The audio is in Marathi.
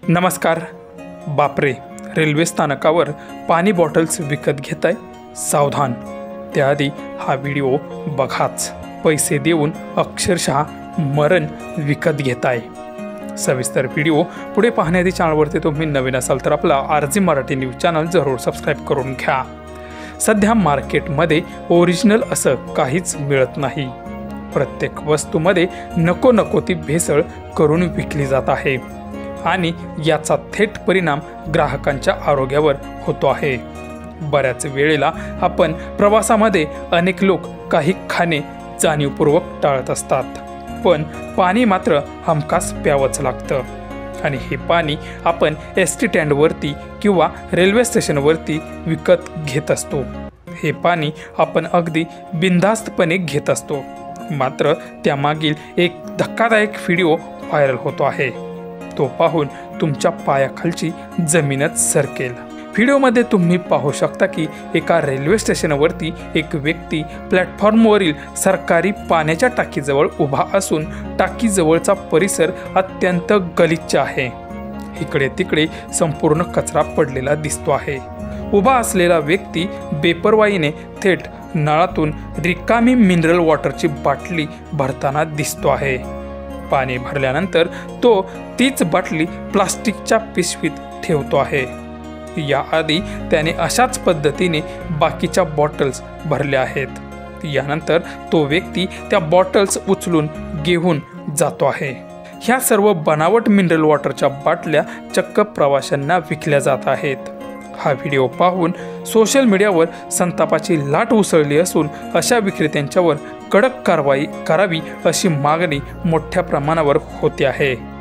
नमस्कार. बापरे, रेल्वे स्थानकावर पाणी बॉटल्स विकत घेताय? सावधान. त्याआधी हा व्हिडिओ बघाच. पैसे देऊन अक्षरशः मरण विकत घेताय. सविस्तर व्हिडिओ पुढे पाहण्याआधी चॅनलवरती तुम्ही नवीन असाल तर आपला RG मराठी न्यूज चॅनल जरूर सबस्क्राईब करून घ्या. सध्या मार्केटमध्ये ओरिजिनल असं काहीच मिळत नाही. प्रत्येक वस्तूमध्ये नको नको ती भेसळ करून विकली जात आहे आणि याचा थेट परिणाम ग्राहकांच्या आरोग्यावर होतो आहे. बऱ्याच वेळेला आपण प्रवासामध्ये अनेक लोक काही खाणे जाणीवपूर्वक टाळत असतात, पण पाणी मात्र हमखास प्यावंच लागतं. आणि हे पाणी आपण ST स्टँडवरती किंवा रेल्वे स्टेशनवरती विकत घेत असतो. हे पाणी आपण अगदी बिनधास्तपणे घेत असतो. मात्र त्यामागील एक धक्कादायक व्हिडिओ व्हायरल होतो आहे. तो पाहून तुमच्या पायाखालची जमीनच सरकेल. व्हिडिओमध्ये तुम्ही पाहू शकता की एका रेल्वे स्टेशनवरती एक व्यक्ती प्लॅटफॉर्मवरील सरकारी पाण्याच्या टाकीजवळ उभा असून टाकीजवळचा परिसर अत्यंत गलिच्छ आहे. इकडे तिकडे संपूर्ण कचरा पडलेला दिसतो आहे. उभा असलेला व्यक्ती बेपरवाईने थेट नळातून रिकामी मिनरल वॉटरची बाटली भरताना दिसतो आहे. पाणी भरल्यानंतर तो तीच बाटली प्लास्टिकच्या पिशवीत ठेवतो आहे. याआधी त्याने अशाच पद्धतीने बाकीच्या बॉटल्स भरल्या आहेत. यानंतर तो व्यक्ती त्या बॉटल्स उचलून घेऊन जातो आहे. ह्या सर्व बनावट मिनरल वॉटरच्या बाटल्या चक्क प्रवाशांना विकल्या जात आहेत. हा व्हिडिओ पाहून सोशल मीडियावर संतापाची लाट उसळली असून अशा विक्रेत्यांच्यावर कडक कारवाई करावी अशी मागणी मोठ्या प्रमाणावर होते आहे.